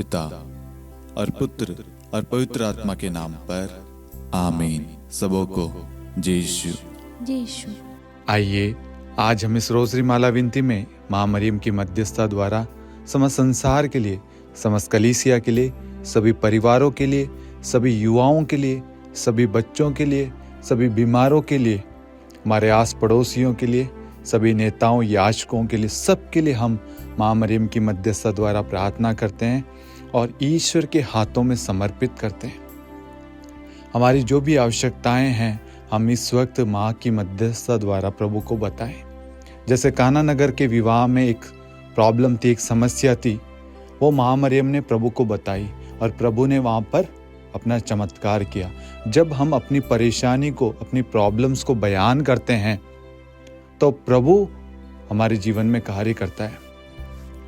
पिता और पुत्र और पवित्र आत्मा के नाम पर आमीन। सबों को जय यीशु। जय यीशु। आइए आज हम इस रोजरी माला विनती में माँ मरियम की मध्यस्थता द्वारा समस्त संसार के लिए, समस्त कलीसिया के लिए, सभी परिवारों के लिए, सभी युवाओं के लिए, सभी बच्चों के लिए, सभी बीमारों के लिए, हमारे आस पड़ोसियों के लिए, सभी नेताओं याजकों के लिए, सबके लिए हम माँ मरियम की मध्यस्थता द्वारा प्रार्थना करते हैं और ईश्वर के हाथों में समर्पित करते हैं। हमारी जो भी आवश्यकताएं हैं हम इस वक्त माँ की मध्यस्थता द्वारा प्रभु को बताएं। जैसे काना नगर के विवाह में एक प्रॉब्लम थी, एक समस्या थी, वो माँ मरियम ने प्रभु को बताई और प्रभु ने वहाँ पर अपना चमत्कार किया। जब हम अपनी परेशानी को, अपनी प्रॉब्लम्स को बयान करते हैं तो प्रभु हमारे जीवन में कार्य करता है।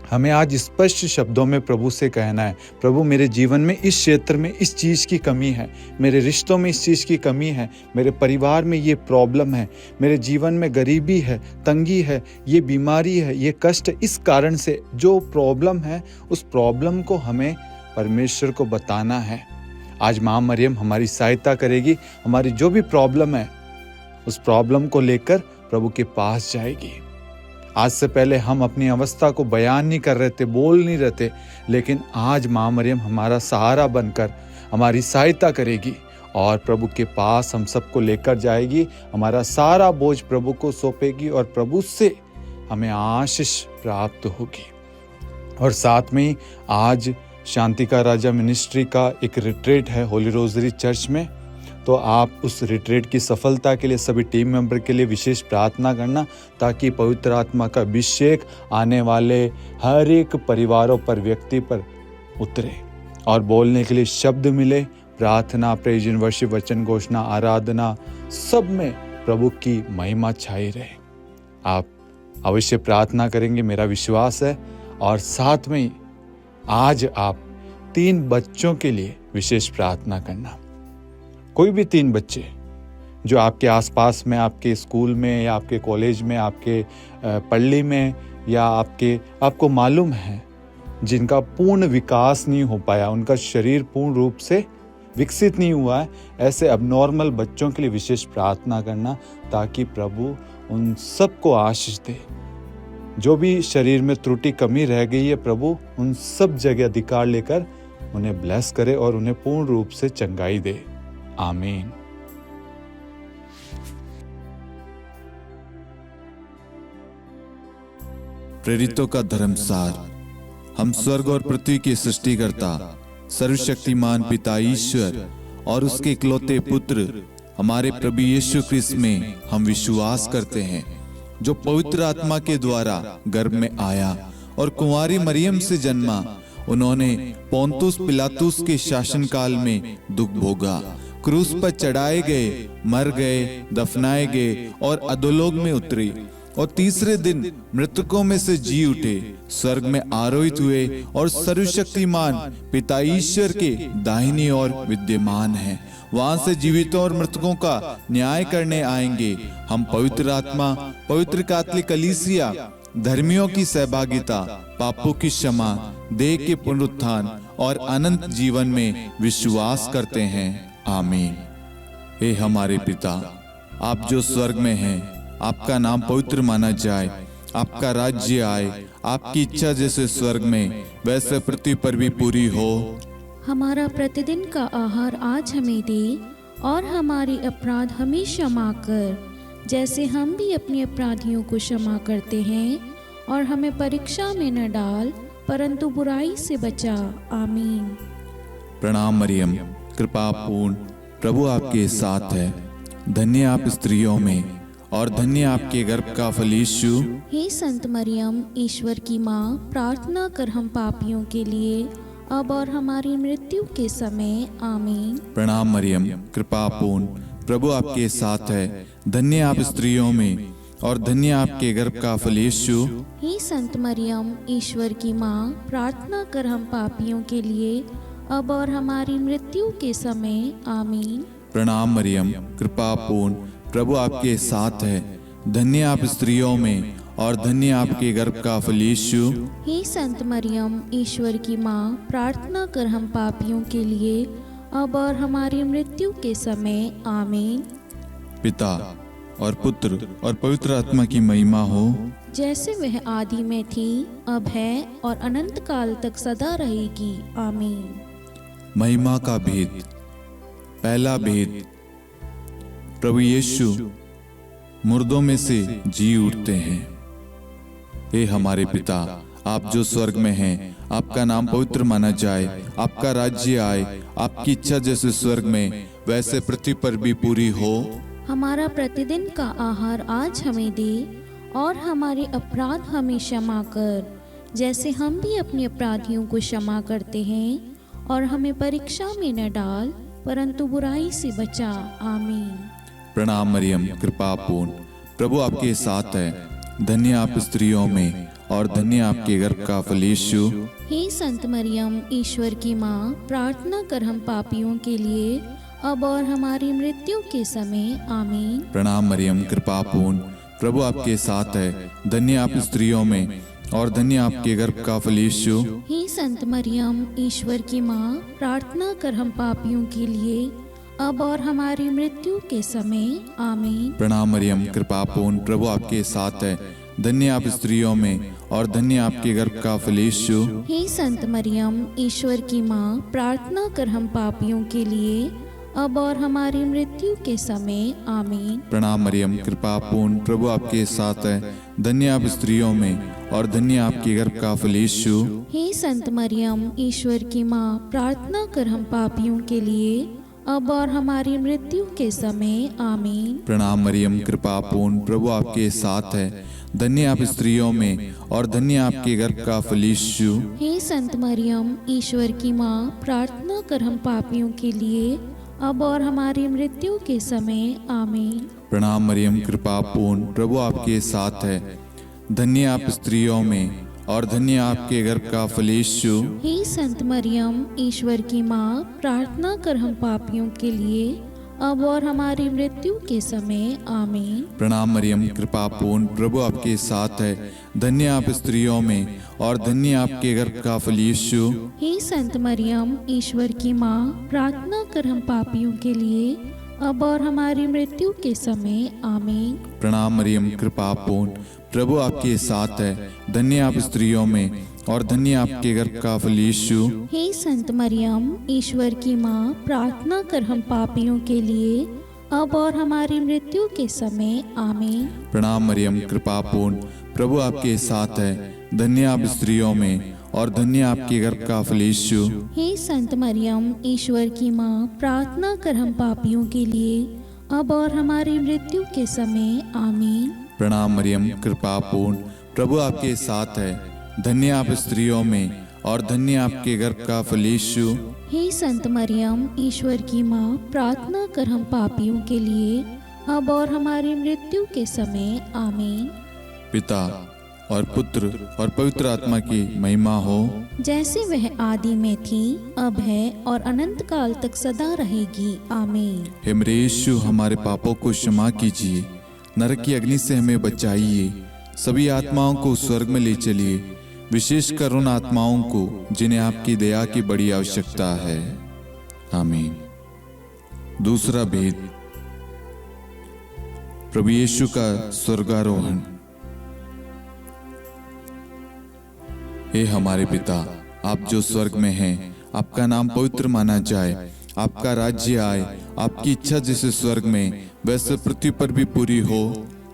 हमें आज स्पष्ट शब्दों में प्रभु से कहना है, प्रभु मेरे जीवन में इस क्षेत्र में इस चीज़ की कमी है, मेरे रिश्तों में इस चीज़ की कमी है, मेरे परिवार में ये प्रॉब्लम है, मेरे जीवन में गरीबी है, तंगी है, ये बीमारी है, ये कष्ट, इस कारण से जो प्रॉब्लम है उस प्रॉब्लम को हमें परमेश्वर को बताना है। आज माँ मरियम हमारी सहायता करेगी। हमारी जो भी प्रॉब्लम है उस प्रॉब्लम को लेकर प्रभु के पास जाएगी। आज से पहले हम अपनी अवस्था को बयान नहीं कर रहे थे, बोल नहीं रहे थे, लेकिन आज माँ मरियम हमारा सहारा बनकर हमारी सहायता करेगी और प्रभु के पास हम सबको लेकर जाएगी। हमारा सारा बोझ प्रभु को सौंपेगी और प्रभु से हमें आशीष प्राप्त होगी। और साथ में ही आज शांति का राजा मिनिस्ट्री का एक रिट्रीट है होली रोजरी चर्च में, तो आप उस रिट्रीट की सफलता के लिए सभी टीम मेंबर के लिए विशेष प्रार्थना करना, ताकि पवित्र आत्मा का अभिषेक आने वाले हर एक परिवारों पर, व्यक्ति पर उतरे और बोलने के लिए शब्द मिले। प्रार्थना, प्रेज एंड वर्शिप, वचन घोषणा, आराधना, सब में प्रभु की महिमा छाई रहे। आप अवश्य प्रार्थना करेंगे, मेरा विश्वास है। और साथ में ही आज आप 3 बच्चों के लिए विशेष प्रार्थना करना। कोई भी 3 बच्चे जो आपके आसपास में, आपके स्कूल में या आपके कॉलेज में, आपके पल्ली में या आपको मालूम है जिनका पूर्ण विकास नहीं हो पाया, उनका शरीर पूर्ण रूप से विकसित नहीं हुआ है, ऐसे अबनॉर्मल बच्चों के लिए विशेष प्रार्थना करना, ताकि प्रभु उन सबको आशीष दे। जो भी शरीर में त्रुटि कमी रह गई है, प्रभु उन सब जगह अधिकार लेकर उन्हें ब्लेस करे और उन्हें पूर्ण रूप से चंगाई दे। आमीन। प्रेरितों का धर्मसार। हम स्वर्ग और पृथ्वी के सृष्टिकर्ता सर्वशक्तिमान पिता ईश्वर और उसके इकलौते पुत्र हमारे प्रभु यीशु क्रिस्त में हम विश्वास करते हैं, जो पवित्र आत्मा के द्वारा गर्भ में आया और कुंवारी मरियम से जन्मा। उन्होंने पोंतुस पिलातुस के शासनकाल में दुख भोगा, क्रूस पर चढ़ाए गए, मर गए, दफनाए गए और अधोलोक में उतरे और तीसरे दिन मृतकों में से जी उठे, स्वर्ग में आरोहित हुए और सर्वशक्तिमान पिता ईश्वर के दाहिनी ओर विद्यमान हैं। वहां से जीवितों और मृतकों का न्याय करने आएंगे। हम पवित्र आत्मा, पवित्र कैथोलिक कलीसिया, धर्मियों की सहभागिता, पापों की क्षमा, देह के पुनरुत्थान और अनंत जीवन में विश्वास करते हैं। आमीन। हे हमारे पिता, आप जो स्वर्ग में हैं, आपका नाम पवित्र माना जाए, आपका राज्य आए, आपकी इच्छा जैसे स्वर्ग में वैसे पृथ्वी पर भी पूरी हो। हमारा प्रतिदिन का आहार आज हमें दे और हमारे अपराध हमें क्षमा कर, जैसे हम भी अपने अपराधियों को क्षमा करते हैं, और हमें परीक्षा में न डाल परंतु बुराई से बचा। आमीन। प्रणाम मरियम, कृपा पूर्ण, प्रभु आपके साथ है। धन्य आप स्त्रियों में और धन्य आपके गर्भ का फल यीशु। हे संत मरियम, ईश्वर की माँ, प्रार्थना कर हम पापियों के लिए, अब और हमारी मृत्यु के समय। आमीन। प्रणाम मरियम, कृपा पूर्ण, प्रभु आपके साथ है। धन्य आप स्त्रियों में और धन्य आपके गर्भ का फल यीशु। हे संत मरियम, ईश्वर की माँ, प्रार्थना कर हम पापियों के लिए, अब और हमारी मृत्यु के समय। आमीन। प्रणाम मरियम, कृपा पूर्ण, प्रभु आपके साथ है। धन्य आप स्त्रियों में और धन्य आपके गर्भ का फल यीशु। हे संत मरियम, ईश्वर की माँ, प्रार्थना कर हम पापियों के लिए अब और हमारी मृत्यु के समय। आमीन। पिता और पुत्र और पवित्र आत्मा की महिमा हो, जैसे वह आदि में थी, अब है और अनंत काल तक सदा रहेगी। आमीन। महिमा का भेद। पहला भेद, प्रभु यीशु मुर्दों में से जी उठते हैं। हे हमारे पिता, आप जो स्वर्ग में हैं, आपका नाम पवित्र माना जाए, आपका राज्य आए, आपकी इच्छा जैसे स्वर्ग में वैसे पृथ्वी पर भी पूरी हो। हमारा प्रतिदिन का आहार आज हमें दे, और हमारे अपराध हमें क्षमा कर, जैसे हम भी अपने अपराधियों को क्षमा करते हैं, और हमें परीक्षा में न डाल, परंतु बुराई से बचा। आमीन। प्रणाम मरियम, कृपा पूर्ण, प्रभु आपके साथ है। धन्य आप स्त्रियों में और धन्य आपके गर्भ का फल यीशु। हे संत मरियम, ईश्वर की माँ, प्रार्थना कर हम पापियों के लिए अब और हमारी मृत्यु के समय। आमीन। प्रणाम मरियम, कृपा पूर्ण, प्रभु आपके साथ है। धन्य आप स्त्रियों में और धन्य आपके गर्भ का फल यीशु। हे संत मरियम, ईश्वर की माँ, प्रार्थना कर हम पापियों के लिए अब और हमारी मृत्यु के समय। आमीन। प्रणाम मरियम, कृपा पूर्ण, प्रभु आपके साथ है। धन्य आप स्त्रियों में और धन्य आपके गर्भ का फल यीशु। हे संत मरियम, ईश्वर की माँ, प्रार्थना कर हम पापियों के लिए अब और हमारी मृत्यु के समय। आमीन। प्रणाम मरियम, कृपा पूर्ण, प्रभु आपके साथ है। धन्य आप स्त्रियों में और धन्य आपके गर्भ का फल यीशु। हे संत मरियम, ईश्वर की माँ, प्रार्थना कर हम पापियों के लिए अब और हमारी मृत्यु के समय। आमीन। प्रणाम मरियम, कृपा पूर्ण, प्रभु आपके साथ है। धन्य आप स्त्रियों में और धन्य आपके गर्भ का फल यीशु। हे संत मरियम, ईश्वर की माँ, प्रार्थना कर हम पापियों के लिए अब और हमारी मृत्यु के समय। आमीन। प्रणाम मरियम, कृपा पूर्ण, प्रभु आपके साथ है। धन्य आप स्त्रियों में और धन्य आपके गर्भ का फल यीशु। हे संत मरियम, ईश्वर की माँ, प्रार्थना कर हम पापियों के लिए अब और हमारी मृत्यु के समय। आमीन। प्रणाम मरियम, कृपा पूर्ण, प्रभु आपके साथ है। धन्य आप स्त्रियों में और धन्य आपके गर्भ का फल यीशु। हे संत मरियम, ईश्वर की माँ, प्रार्थना कर हम पापियों के लिए अब और हमारी मृत्यु के समय। आमीन। प्रणाम मरियम, कृपा पूर्ण, प्रभु आपके साथ है। धन्य आप स्त्रियों में और धन्य आपके गर्भ का फल यीशु। हे संत मरियम, ईश्वर की माँ, प्रार्थना कर हम पापियों के लिए अब और हमारी मृत्यु के समय। आमीन। प्रणाम मरियम, कृपा पूर्ण, प्रभु आपके साथ है। धन्य आप स्त्रियों में और धन्य आपके गर्भ का फल यीशु। हे संत मरियम, ईश्वर की माँ, प्रार्थना कर हम पापियों के लिए अब और हमारी मृत्यु के समय। आमीन। प्रणाम मरियम, कृपा पूर्ण, प्रभु आपके साथ है। धन्य आप स्त्रियों में और धन्य आपके गर्भ का फल यीशु। हे संत मरियम, ईश्वर की माँ, प्रार्थना कर हम पापियों के लिए अब और हमारी मृत्यु के समय। आमीन। पिता और पुत्र और पवित्र आत्मा की महिमा हो, जैसे वह आदि में थी, अब है और अनंत काल तक सदा रहेगी। आमीन। हे मेरे यीशु, हमारे पापों को क्षमा कीजिए, नरक की अग्नि से हमें बचाइए, सभी आत्माओं को स्वर्ग में ले चलिए, विशेषकर उन आत्माओं को जिन्हें आपकी दया की बड़ी आवश्यकता है। आमीन। दूसरा भेद, प्रभु यीशु का स्वर्गारोहण। हे हमारे पिता, आप जो स्वर्ग में हैं, आपका नाम पवित्र माना जाए, आपका राज्य आए, आपकी इच्छा जैसे स्वर्ग में वैसे पृथ्वी पर भी पूरी हो।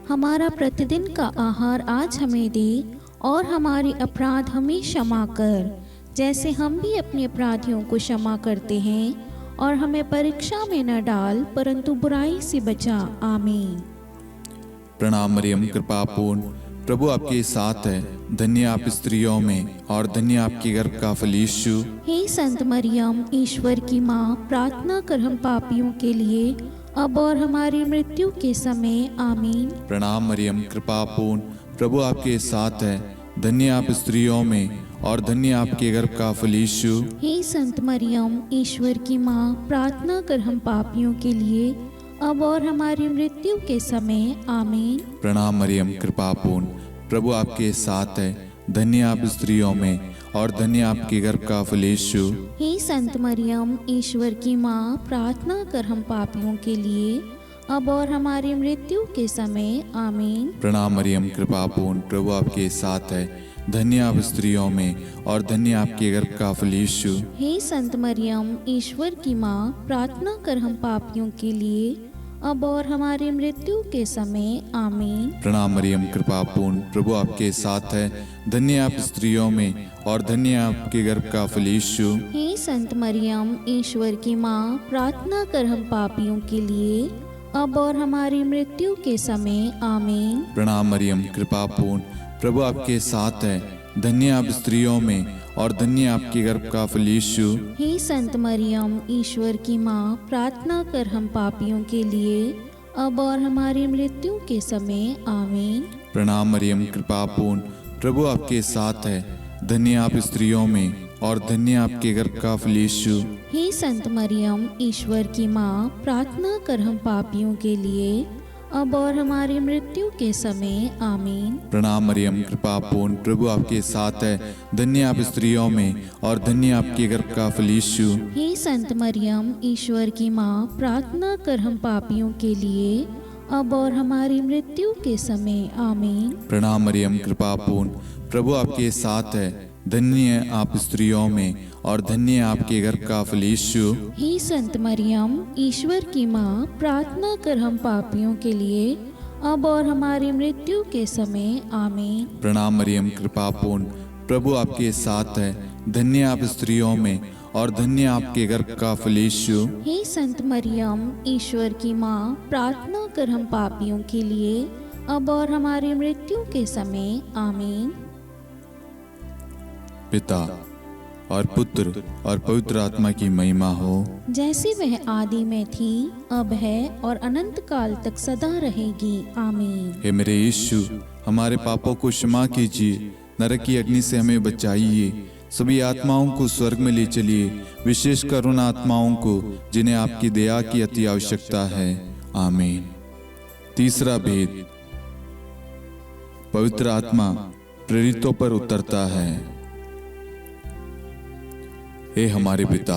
हमारा प्रतिदिन का आहार आज हमें दे, और हमारे अपराध हमें क्षमा कर, जैसे हम भी अपने अपराधियों को क्षमा करते हैं, और हमें परीक्षा में न डाल, परंतु बुराई से बचा। आमीन। प्रणाम मरियम, कृपा पूर्ण, प्रभु आपके साथ है। धन्य आप स्त्रियों में और धन्य आपके गर्भ का फल यीशु। हे संत मरियम, ईश्वर की माँ, प्रार्थना कर हम पापियों के लिए अब और हमारी मृत्यु के समय। आमीन। प्रणाम मरियम, कृपा पूर्ण, प्रभु आपके साथ है। धन्य आप स्त्रियों में और धन्य आपके गर्भ का फल यीशु। हे संत मरियम, ईश्वर की माँ, प्रार्थना कर हम पापियों के लिए अब और हमारी मृत्यु के समय। आमीन। प्रणाम मरियम, कृपा पूर्ण, प्रभु आपके साथ है। धन्य आप स्त्रियों में और धन्य आपके गर्भ का फल यीशु। हे संत मरियम, ईश्वर की माँ, प्रार्थना कर हम पापियों के लिए, अब और हमारी मृत्यु के समय। आमीन। प्रणाम मरियम, कृपा पूर्ण, प्रभु आपके साथ है। धन्य आप स्त्रियों में और धन्य आपके गर्भ का फल यीशु। हे संत मरियम, ईश्वर की माँ, प्रार्थना कर हम पापियों के लिए, अब और हमारी मृत्यु के समय। आमीन। प्रणाम मरियम, कृपा पूर्ण, प्रभु आपके साथ है। धन्य आप स्त्रियों में और धन्य आपके गर्भ का फल यीशु। हे संत मरियम, ईश्वर की माँ, प्रार्थना कर हम पापियों के लिए, अब और हमारी मृत्यु के समय। आमीन। प्रणाम मरियम, कृपा पूर्ण, प्रभु आपके साथ है। धन्य आप स्त्रियों में और धन्य आपके गर्भ का फल यीशु। हे संत मरियम, ईश्वर की माँ, प्रार्थना कर हम पापियों के लिए, अब और हमारी मृत्यु के समय। आमीन। प्रणाम मरियम, कृपा पूर्ण, प्रभु आपके साथ है। धन्य आप स्त्रियों में और धन्य आपके गर्भ का फल यीशु। हे संत मरियम, ईश्वर की माँ, प्रार्थना कर हम पापियों के लिए, अब और हमारी मृत्यु के समय। आमीन। प्रणाम मरियम, कृपा पूर्ण, प्रभु आपके साथ है। धन्य आप स्त्रियों में और धन्य आपके गर्भ का फल यीशु। हे संत मरियम, ईश्वर की माँ, प्रार्थना कर हम पापियों के लिए, अब और हमारी मृत्यु के समय। आमीन। प्रणाम मरियम, कृपा पूर्ण, प्रभु आपके साथ है। धन्य आप स्त्रियों में और धन्य आपके गर्भ का फल यीशु। हे संत मरियम, ईश्वर की माँ, प्रार्थना कर हम पापियों के लिए, अब और हमारी मृत्यु के समय। आमीन। प्रणाम मरियम, कृपा पूर्ण, प्रभु आपके साथ है। धन्य आप स्त्रियों में और धन्य आपके गर्भ का फल यीशु। हे संत मरियम, ईश्वर की माँ, प्रार्थना कर हम पापियों के लिए, अब और हमारी मृत्यु के समय। आमीन। पिता और पुत्र और पवित्र आत्मा की महिमा हो, जैसे वह आदि में थी, अब है और अनंत काल तक सदा रहेगी। आमीन। हे मेरे यीशु, हमारे पापों को क्षमा कीजिए, नरक की अग्नि से हमें बचाइए, सभी आत्माओं को स्वर्ग में ले चलिए, विशेषकर उन आत्माओं को जिन्हें आपकी दया की अति आवश्यकता है। आमीन। तीसरा भेद, पवित्र आत्मा प्रेरितों पर उतरता है। हे हमारे पिता,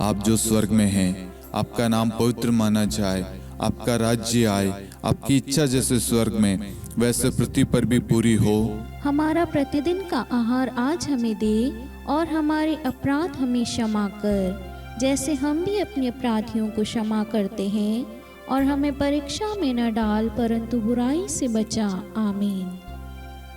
आप जो स्वर्ग में हैं, आपका नाम पवित्र माना जाए, आपका राज्य आए, आपकी इच्छा जैसे स्वर्ग में वैसे पृथ्वी पर भी पूरी हो। हमारा प्रतिदिन का आहार आज हमें दे, और हमारे अपराध हमें क्षमा कर, जैसे हम भी अपने अपराधियों को क्षमा करते हैं, और हमें परीक्षा में न डाल, परंतु बुराई से बचा। आमीन।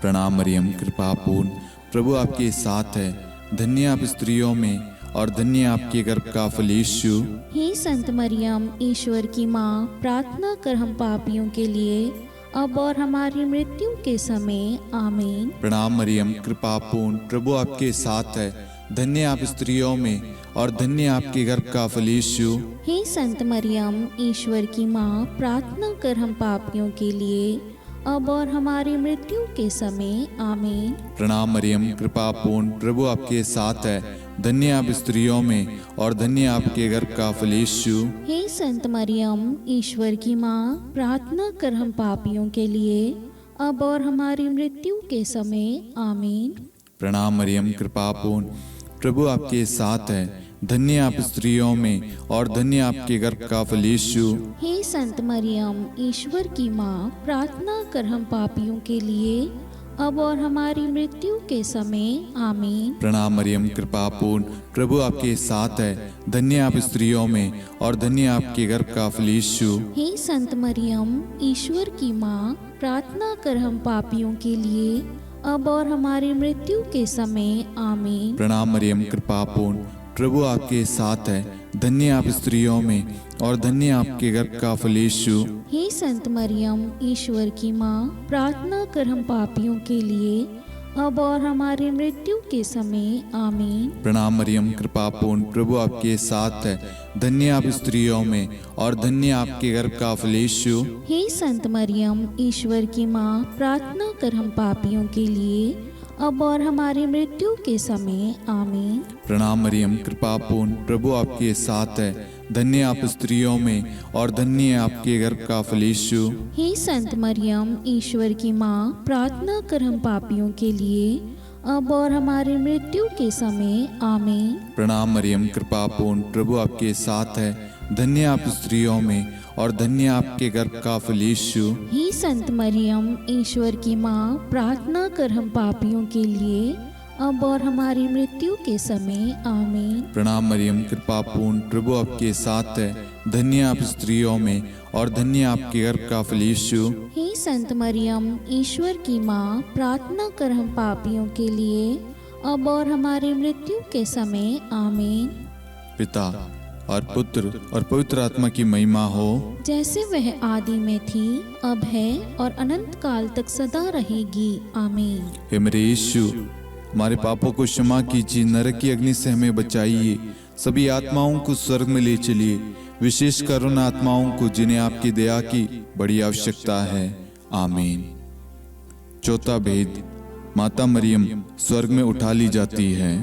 प्रणाम मरियम, कृपा पूर्ण, प्रभु आपके साथ है। धन्य आप स्त्रियों में और धन्य आपके गर्भ का फल यीशु। हे संत मरियम, ईश्वर की माँ, प्रार्थना कर हम पापियों के लिए, अब और हमारी मृत्यु के समय। आमीन। प्रणाम मरियम, कृपा पूर्ण, प्रभु आपके साथ है। धन्य आप स्त्रियों में और धन्य आपके गर्भ का फल यीशु। हे संत मरियम, ईश्वर की माँ, प्रार्थना कर हम पापियों के लिए, अब और हमारी मृत्यु के समय। आमीन। प्रणाम मरियम, कृपा पूर्ण, प्रभु आपके साथ है। धन्य आप स्त्रियों में और धन्य आपके गर्भ का फल यीशु। हे संत मरियम, ईश्वर की माँ, प्रार्थना कर हम पापियों के लिए, अब और हमारी मृत्यु के समय। आमीन। प्रणाम मरियम, कृपा पूर्ण, प्रभु आपके साथ है। धन्य आप स्त्रियों में और धन्य आपके गर्भ का फल यीशु। हे संत मरियम, ईश्वर की माँ, प्रार्थना कर हम पापियों के लिए, अब और हमारी मृत्यु के समय। आमीन। प्रणाम मरियम, कृपा पूर्ण, प्रभु आपके साथ है। धन्य आप स्त्रियों में और धन्य आपके गर्भ का फल यीशु। हे संत मरियम, ईश्वर की माँ, प्रार्थना कर हम पापियों के लिए, अब और हमारी मृत्यु के समय। आमीन। प्रणाम मरियम, कृपा पूर्ण, प्रभु आपके साथ है। धन्य आप स्त्रियों में और धन्य आपके गर्भ का फल यीशु। हे संत मरियम, ईश्वर की माँ, प्रार्थना कर हम पापियों के लिए, अब और हमारी मृत्यु के समय। आमीन। प्रणाम मरियम, कृपा पूर्ण, प्रभु आपके साथ है। धन्य आप स्त्रियों में और धन्य आपके गर्भ का फल यीशु। हे संत मरियम, ईश्वर की माँ, प्रार्थना कर हम पापियों के लिए, अब और हमारी मृत्यु के समय। आमीन। प्रणाम मरियम, कृपा पूर्ण, प्रभु आपके साथ है। धन्य आप स्त्रियों में और धन्य आपके गर्भ का फल यीशु। हे संत मरियम, ईश्वर की माँ, प्रार्थना कर हम पापियों के लिए, अब और हमारी मृत्यु के समय आमीन। प्रणाम मरियम, कृपा पूर्ण, प्रभु आपके साथ है। धन्य आप स्त्रियों में और धन्य आपके गर्भ का फल यीशु। हे संत मरियम, ईश्वर की माँ, प्रार्थना कर हम पापियों के लिए, अब और हमारी मृत्यु के समय आमीन। प्रणाम मरियम, कृपा पूर्ण, प्रभु आपके साथ है। धन्य आप स्त्रियों में और धन्य आपके गर्भ का फल यीशु। हे संत मरियम, ईश्वर की माँ, प्रार्थना कर हम पापियों के लिए, अब और हमारी मृत्यु के समय आमीन। पिता और पुत्र और पवित्र आत्मा की महिमा हो, जैसे वह आदि में थी, अब है और अनंत काल तक सदा रहेगी आमीन। हे मेरे यीशु, हमारे पापों को क्षमा कीजिए, नरक की अग्नि से हमें बचाइए, सभी आत्माओं को स्वर्ग में ले चलिए, विशेषकर उन आत्माओं को जिन्हें आपकी दया की बड़ी आवश्यकता है। आमीन। चौथा भेद, माता मरियम स्वर्ग में उठा ली जाती है।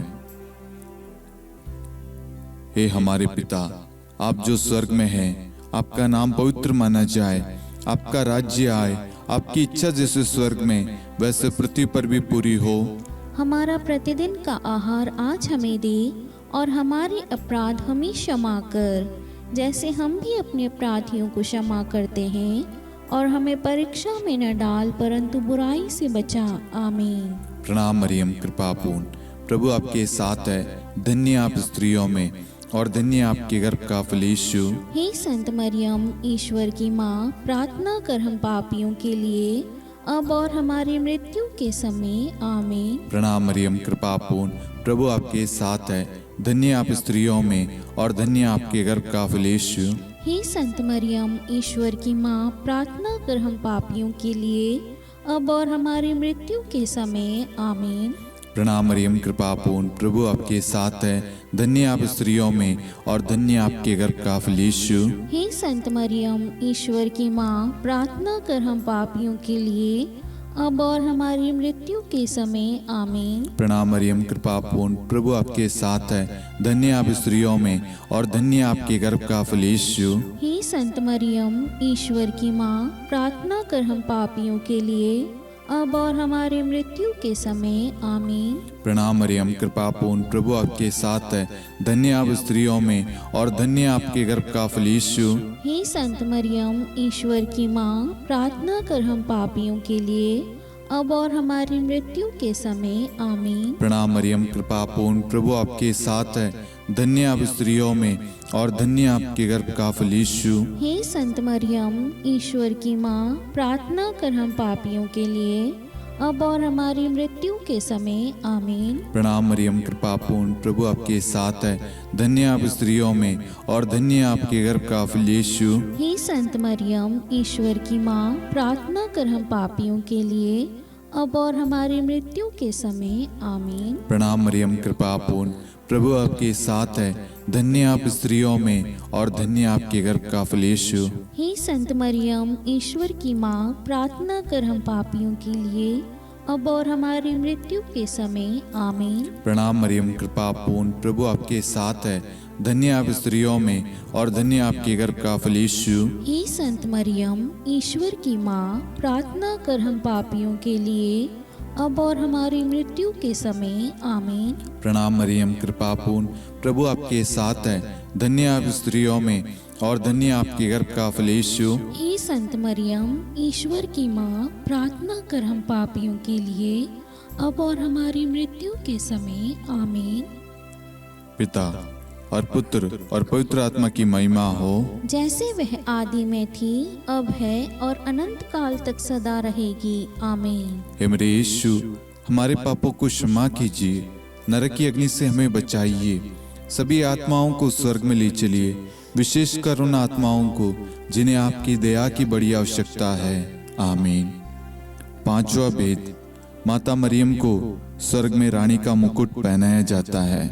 हे हमारे पिता, आप जो स्वर्ग में हैं, आपका नाम पवित्र माना जाए, आपका राज्य आए, आपकी इच्छा जैसे स्वर्ग में वैसे पृथ्वी पर भी पूरी हो। हमारा प्रतिदिन का आहार आज हमें दे, और हमारे अपराध हमें क्षमा कर, जैसे हम भी अपने अपराधियों को क्षमा करते हैं, और हमें परीक्षा में न डाल, परंतु बुराई से बचा। आमीन। प्रणाम मरियम, कृपा पूर्ण, प्रभु आपके साथ है। धन्य आप स्त्रियों में और धन्य आपके गर्भ का फल यीशु। हे संत मरियम, ईश्वर की माँ, प्रार्थना कर हम पापियों के लिए, अब और हमारी मृत्यु के समय आमीन। प्रणाम मरियम, कृपा पूर्ण, प्रभु आपके साथ है। धन्य आप स्त्रियों में और धन्य आपके गर्भ का फल यीशु। हे संत मरियम, ईश्वर की माँ, प्रार्थना कर हम पापियों के लिए, अब और हमारी मृत्यु के समय आमीन। प्रणाम मरियम, कृपा पूर्ण, प्रभु आपके साथ है। धन्य आप स्त्रियों में और धन्य आपके गर्भ का फल यीशु। हे संत मरियम, ईश्वर की माँ, प्रार्थना कर हम पापियों के लिए, अब और हमारी मृत्यु के समय आमीन। प्रणाम मरियम, कृपा पूर्ण, प्रभु आपके साथ है। धन्य आप स्त्रियों में और धन्य आपके गर्भ का फल यीशु। हे संत मरियम, ईश्वर की माँ, प्रार्थना कर हम पापियों के लिए, अब और हमारी मृत्यु के समय आमीन। प्रणाम मरियम, कृपा पूर्ण, प्रभु आपके साथ है। धन्य आप स्त्रियों में और धन्य आपके गर्भ का फल यीशु। हे संत मरियम, ईश्वर की माँ, प्रार्थना कर हम पापियों के लिए, अब और हमारी मृत्यु के समय आमीन। प्रणाम मरियम, कृपा पूर्ण, प्रभु आपके साथ है। धन्य आप स्त्रियों में और धन्य आपके गर्भ का फल यीशु। हे संत मरियम, ईश्वर की माँ, प्रार्थना कर हम पापियों के लिए, अब और हमारी मृत्यु के समय आमीन। प्रणाम मरियम, कृपा पूर्ण, प्रभु आपके साथ है। धन्य आप स्त्रियों में और धन्य आपके गर्भ का फल यीशु। हे संत मरियम, ईश्वर की माँ, प्रार्थना कर हम पापियों के लिए, अब और हमारी मृत्यु के समय आमीन। प्रणाम मरियम, कृपा पूर्ण, प्रभु आपके साथ है। धन्य आप स्त्रियों में और धन्य आपके गर्भ का फल यीशु। हे संत मरियम, ईश्वर की माँ, प्रार्थना कर हम पापियों के लिए, अब और हमारी मृत्यु के समय आमीन। प्रणाम मरियम, कृपा पूर्ण, प्रभु आपके साथ है। धन्य आप स्त्रियों में और धन्य आपके गर्भ का फल यीशु। हे संत मरियम, ईश्वर की माँ, प्रार्थना कर हम पापियों के लिए, अब और हमारी मृत्यु के समय आमीन। प्रणाम मरियम, कृपा पूर्ण, प्रभु आपके साथ है। धन्य आप स्त्रियों में और धन्य आपके गर्भ का फल यीशु। हे संत मरियम, ईश्वर की माँ, प्रार्थना कर हम पापियों के लिए, अब और हमारी मृत्यु के समय आमीन। पिता और पुत्र और पवित्र आत्मा की महिमा हो, जैसे वह आदि में थी, अब है और अनंत काल तक सदा रहेगी आमीन। हे मेरे यीशु, हमारे पापों को क्षमा कीजिए, नरक की अग्नि से हमें बचाइए, सभी आत्माओं को स्वर्ग में ले चलिए, विशेषकर उन आत्माओं को जिन्हें आपकी दया की बड़ी आवश्यकता है। आमीन। पांचवा भेद, माता मरियम को स्वर्ग में रानी का मुकुट पहनाया जाता है।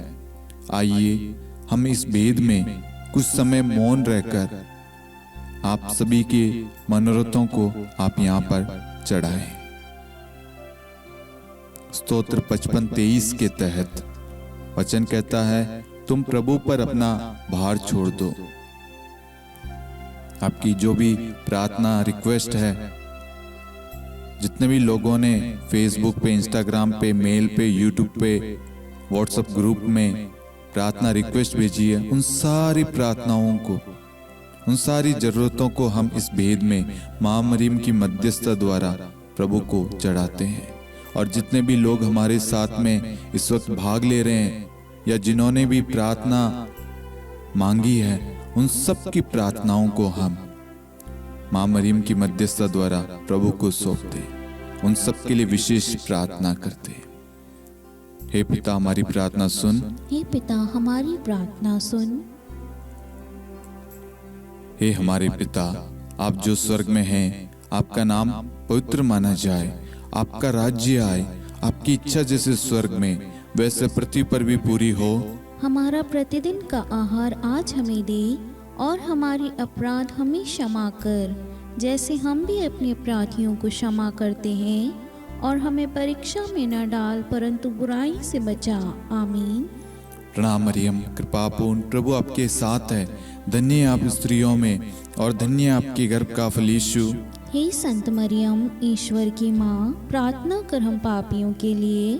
आइए हम इस भेद में कुछ समय मौन रहकर आप सभी के मनोरथों को आप यहाँ पर चढ़ाएं। स्तोत्र 55-23 के तहत वचन कहता है, तुम प्रभु पर अपना भार छोड़ दो, आपकी जो भी प्रार्थना रिक्वेस्ट है, जितने भी लोगों ने फेसबुक पे, इंस्टाग्राम पे, मेल पे, यूट्यूब पे, व्हाट्सएप ग्रुप में प्रार्थना रिक्वेस्ट भेजी है, उन सारी प्रार्थनाओं को, उन सारी जरूरतों को हम इस भेद में मां मरियम की मध्यस्थता द्वारा प्रभु को चढ़ाते हैं। और जितने भी लोग हमारे साथ में इस वक्त भाग ले रहे हैं या जिन्होंने भी प्रार्थना मांगी है, उन सब की प्रार्थनाओं को हम मां मरियम की मध्यस्थता द्वारा प्रभु को सौंपते, उन सब के लिए विशेष प्रार्थना करते। हे पिता, हमारी प्रार्थना सुन। हे पिता, हमारी प्रार्थना सुन। हे हमारे पिता, आप जो स्वर्ग में हैं, आपका नाम पवित्र माना जाए, आपका राज्य आए, आपकी इच्छा जैसे स्वर्ग में वैसे पृथ्वी पर भी पूरी हो। हमारा प्रतिदिन का आहार आज हमें दे, और हमारी अपराध हमें क्षमा कर, जैसे हम भी अपने अपराधियों को क्षमा करते हैं, और हमें परीक्षा में न डाल, परंतु बुराई से बचा। आमीन। प्रणाम मरियम, कृपापूर्ण, प्रभु आपके साथ है, धन्य आप स्त्रियों में और धन्य आपके गर्भ का फल यीशु। हे संत मरियम, ईश्वर की माँ, प्रार्थना कर हम पापियों के लिए,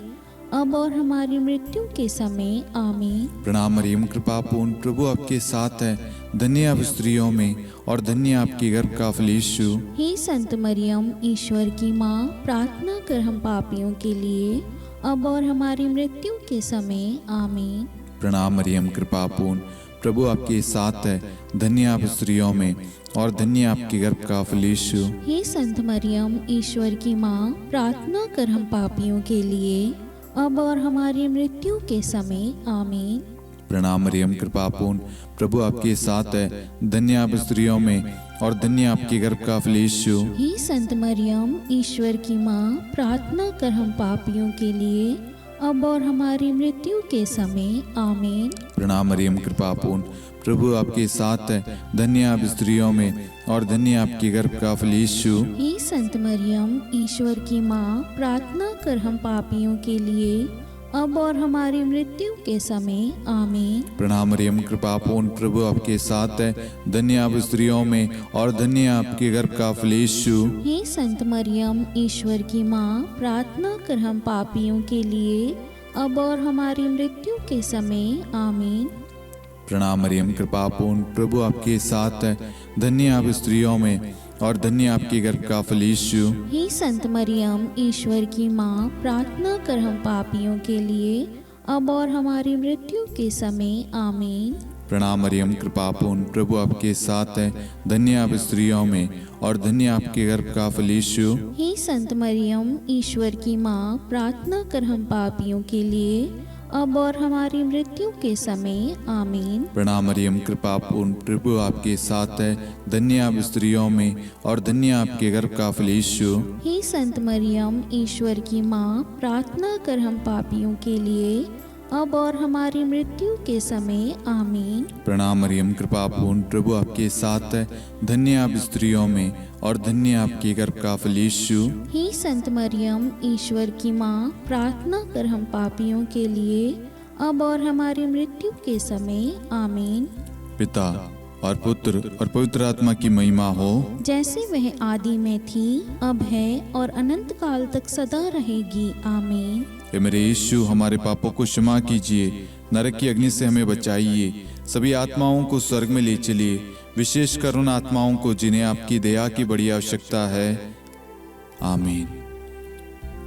अब और हमारी मृत्यु के समय। आमीन। प्रणाम मरियम, कृपापूर्ण, प्रभु आपके साथ है, धन्य आप स्त्रियों में और धन्य आपके गर्भ का फल यीशु। हे संत मरियम, ईश्वर की माँ, प्रार्थना कर हम पापियों के लिए, अब और हमारी मृत्यु के समय। आमीन। प्रणाम मरियम, कृपापूर्ण, प्रभु आपके साथ है, धन्य आप स्त्रियों में और धन्य आपके गर्भ का फल यीशु। हे संत मरियम, ईश्वर की माँ, प्रार्थना कर हम पापियों के लिए, अब और हमारी मृत्यु के समय। आमीन। प्रणाम मरियम, कृपापूर्ण, प्रभु आपके साथ है, धन्य आप स्त्रियों में और धन्य आपके गर्भ का फल यीशु। हे संत मरियम, ईश्वर की माँ, प्रार्थना कर हम पापियों के लिए, अब और हमारी मृत्यु के समय। आमीन। प्रणाम मरियम, कृपापूर्ण, प्रभु आपके साथ है, धन्य आप स्त्रियों में और धन्य आपके गर्भ का फल यीशु। हे संत मरियम, ईश्वर की माँ, प्रार्थना कर हम पापियों के लिए, अब और हमारी मृत्यु के समय। आमीन। प्रणाम मरियम, कृपापूर्ण, प्रभु आपके साथ है, धन्य आप स्त्रियों में और धन्य आपके गर्भ का फल यीशु। हे संत मरियम, ईश्वर की माँ, प्रार्थना कर हम पापियों के लिए, अब और हमारी मृत्यु के समय। आमीन। प्रणाम मरियम, कृपापूर्ण, प्रभु आपके साथ है, धन्य आप स्त्रियों में और धन्य आपके गर्भ का फल यीशु। हे संत मरियम, ईश्वर की माँ, प्रार्थना कर हम पापियों के लिए, अब और हमारी मृत्यु के समय। आमीन। प्रणाम मरियम, कृपापूर्ण, प्रभु आपके साथ है, धन्य आप स्त्रियों में और धन्य आपके गर्भ का फल यीशु। हे संत मरियम, ईश्वर की माँ, प्रार्थना कर हम पापियों के लिए, अब और हमारी मृत्यु के समय। आमीन। प्रणाम मरियम, कृपापूर्ण, प्रभु आपके साथ है, धन्य आप स्त्रियों में और धन्य आपके गर्भ का फल यीशु। हे संत मरियम, ईश्वर की माँ, प्रार्थना कर हम पापियों के लिए, अब और हमारी मृत्यु के समय। आमीन। प्रणाम मरियम, कृपापूर्ण, प्रभु आपके साथ है, धन्य आप स्त्रियों में और धन्य आपके गर्भ का फल यीशु। हे संत मरियम, ईश्वर की माँ, प्रार्थना कर हम पापियों के लिए, अब और हमारी मृत्यु के समय। आमीन। पिता और पुत्र और पवित्र आत्मा की महिमा हो, जैसे वह आदि में थी, अब है और अनंत काल तक सदा रहेगी। आमीन। हे मेरे यीशु, हमारे पापों को क्षमा कीजिए, नरक की अग्नि से हमें बचाइए, सभी आत्माओं को स्वर्ग में ले चलिए, विशेषकर उन आत्माओं को जिन्हें आपकी दया की बड़ी आवश्यकता है। आमीन।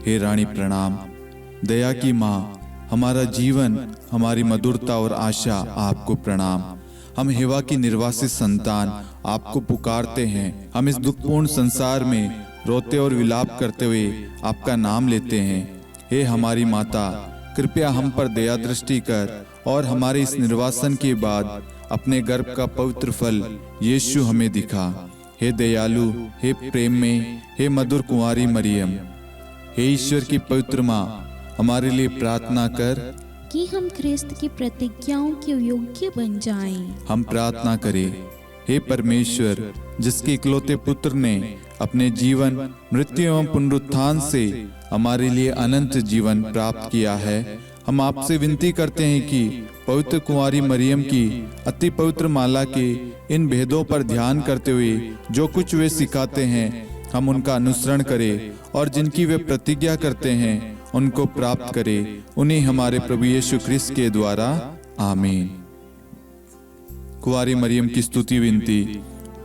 हे रानी प्रणाम, दया की माँ, हमारा जीवन, हमारी मधुरता और आशा आपको प्रणाम। हम हेवा की निर्वासित संतान आपको पुकारते हैं। हम इस दुखपूर्ण संसार में रोते और विलाप करते हुए आपका नाम लेते हैं। हे हमारी माता, कृपया हम पर दया दृष्टि कर और हमारे इस निर्वासन के बाद अपने गर्भ का पवित्र फल यीशु हमें दिखा। हे दयालु, हे प्रेम में, हे मधुर कुंवारी मरियम, हे ईश्वर की पवित्र माँ, हमारे लिए प्रार्थना कर कि हम ख्रिस्त की प्रतिज्ञाओं के योग्य बन जाएं। हम प्रार्थना करें। हे परमेश्वर, जिसके इकलौते पुत्र ने अपने जीवन, मृत्यु एवं पुनरुत्थान से हमारे लिए अनंत जीवन प्राप्त किया है, हम आपसे विनती करते हैं कि पवित्र कुंवारी मरियम की अति पवित्र माला के इन भेदों पर ध्यान करते हुए जो कुछ वे सिखाते हैं हम उनका अनुसरण करें और जिनकी वे प्रतिज्ञा करते हैं उनको प्राप्त करें। उन्हीं हमारे प्रभु यीशु ख्रिस्त के द्वारा आमीन। कुंवारी मरियम की स्तुति विनती।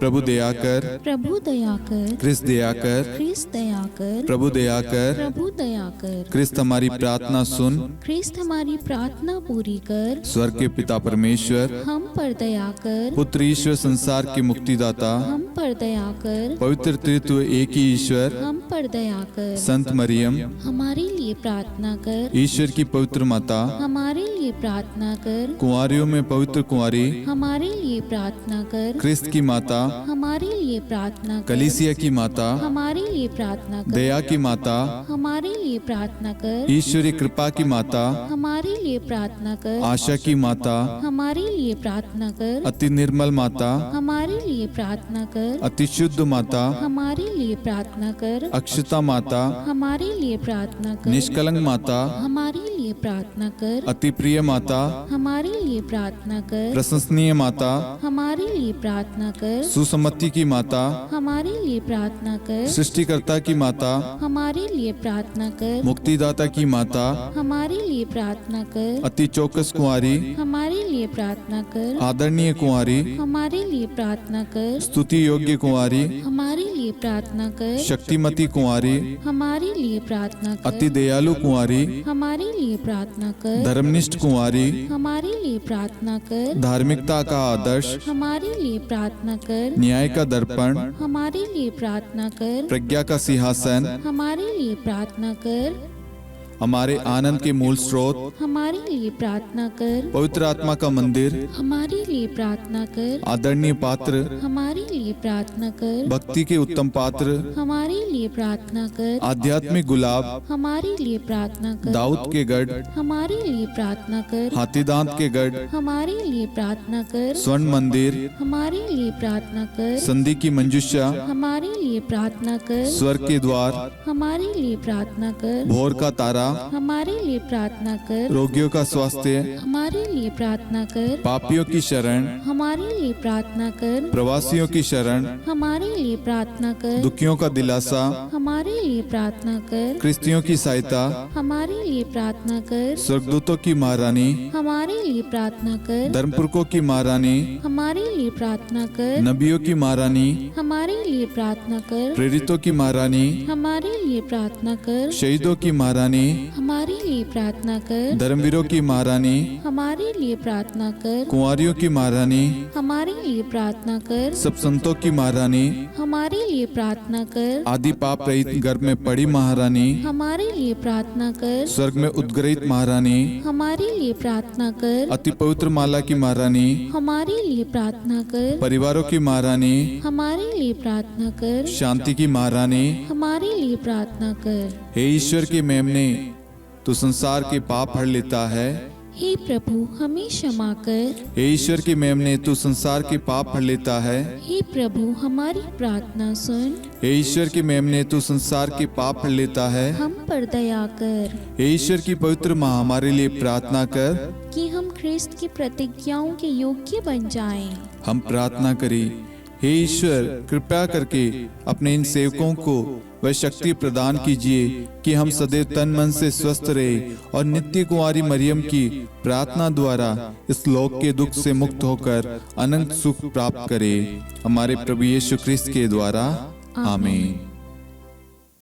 प्रभु दया कर, प्रभु दया कर, ख्रिस्त दया कर, ख्रिस्त दया कर, प्रभु दया कर, प्रभु दया कर, ख्रिस्त हमारी प्रार्थना सुन, ख्रिस्त हमारी प्रार्थना पूरी कर, स्वर्ग के पिता परमेश्वर, हम पर दया कर, पुत्र ईश्वर संसार के मुक्तिदाता, हम पर दया कर, पवित्र त्रित्व एक ही ईश्वर, हम पर दया कर, संत मरियम, हमारे लिए प्रार्थना कर, ईश्वर की पवित्र माता, हमारे लिए प्रार्थना कर, कुंवारियों में पवित्र कुंवारी, हमारे लिए प्रार्थना कर, ख्रिस्त की माता, हमारे लिए प्रार्थना कर, कलीसिया की माता, हमारे लिए प्रार्थना कर, दया की माता, हमारे लिए प्रार्थना कर, ईश्वरी कृपा की माता, हमारे लिए प्रार्थना कर, आशा की माता, हमारे लिए प्रार्थना कर, अति निर्मल माता, हमारे लिए प्रार्थना कर, अति शुद्ध माता, हमारे लिए प्रार्थना कर, अक्षता माता, हमारे लिए प्रार्थना कर, निष्कलंक माता, हमारे लिए प्रार्थना कर, अति प्रिय माता, हमारे लिए प्रार्थना कर, प्रशंसनीय माता, हमारे लिए प्रार्थना कर, सुसम्मति की माता, हमारे लिए प्रार्थना कर, सृष्टिकर्ता की माता, हमारे लिए प्रार्थना कर, मुक्तिदाता की माता, हमारे लिए प्रार्थना कर, अति चौकस कुंवारी, हमारे लिए प्रार्थना कर, आदरणीय कुंवारी, हमारे लिए प्रार्थना कर, स्तुति योग्य कुंवारी, हमारे लिए प्रार्थना कर, शक्तिमती कुंवारी, हमारे लिए प्रार्थना कर, अति दयालु कुंवारी, हमारे लिए प्रार्थना कर, धर्मनिष्ठ कुंवारी, हमारे लिए प्रार्थना कर, धार्मिकता का आदर्श, हमारे लिए प्रार्थना कर, न्याय का दर्पण, हमारे लिए प्रार्थना कर, प्रज्ञा का सिंहासन, हमारे लिए प्रार्थना कर, हमारे आनंद के मूल स्रोत, हमारे लिए प्रार्थना कर, पवित्र आत्मा का मंदिर, हमारे लिए प्रार्थना कर, आदरणीय पात्र, हमारे लिए प्रार्थना कर, भक्ति के उत्तम पात्र, हमारे लिए प्रार्थना कर, आध्यात्मिक गुलाब, हमारे लिए प्रार्थना कर, दाऊद के गढ़, हमारे लिए प्रार्थना कर, हाथीदांत के गढ़, हमारे लिए प्रार्थना कर, स्वर्ण मंदिर, हमारे लिए प्रार्थना कर, संधि की मंजुषा, हमारे लिए प्रार्थना कर, स्वर्ग के द्वार, हमारे लिए प्रार्थना कर, भोर का तारा, हमारे लिए प्रार्थना कर, रोगियों का स्वास्थ्य, हमारे लिए प्रार्थना कर, पापियों की शरण, हमारे लिए प्रार्थना कर, प्रवासियों की शरण, हमारे लिए प्रार्थना कर, दुखियों का दिलासा, हमारे लिए प्रार्थना कर, क्रिस्तियों की सहायता, हमारे लिए प्रार्थना कर, स्वर्गदूतों की महारानी, हमारे लिए प्रार्थना कर, धर्मपुरखों की महारानी, हमारे लिए प्रार्थना कर, नबियों की महारानी, हमारे लिए प्रार्थना कर, प्रेरितों की महारानी, हमारे लिए प्रार्थना कर, शहीदों की महारानी, हमारे लिए प्रार्थना कर, धर्मवीरों की महारानी, हमारे लिए प्रार्थना कर, कुंवारियों की महारानी, हमारे लिए प्रार्थना कर, सब संतों की महारानी, हमारे लिए प्रार्थना कर, आदि पाप रहित गर्भ में पड़ी महारानी, हमारे लिए प्रार्थना कर, स्वर्ग में उद्ग्रहित महारानी, हमारे लिए प्रार्थना कर, अति पवित्र माला की महारानी, हमारे लिए प्रार्थना कर, परिवारों की महारानी, हमारे लिए प्रार्थना कर, शांति की महारानी, हमारे लिए प्रार्थना कर। हे ईश्वर के मेमने, तू संसार के पाप हर लेता है। हे प्रभु हमें क्षमा कर। हे ईश्वर के मेमने, तू संसार के पाप हर लेता है। हे प्रभु हमारी प्रार्थना सुन। हे ईश्वर के मेमने, तू संसार के पाप हर लेता है। हम पर दया कर हे ईश्वर की पवित्र माँ, हमारे लिए प्रार्थना कर कि हम ख्रिस्त की प्रतिज्ञाओं के योग्य बन जाएं। हम प्रार्थना करें। हे ईश्वर, कृपया करके अपने इन सेवकों को वह शक्ति प्रदान कीजिए कि हम सदैव तन मन से स्वस्थ रहे और नित्य कुंवारी मरियम की प्रार्थना द्वारा इस लोक के दुख से मुक्त होकर अनंत सुख प्राप्त करें। हमारे प्रभु यीशु ख्रिस्त के द्वारा आमीन।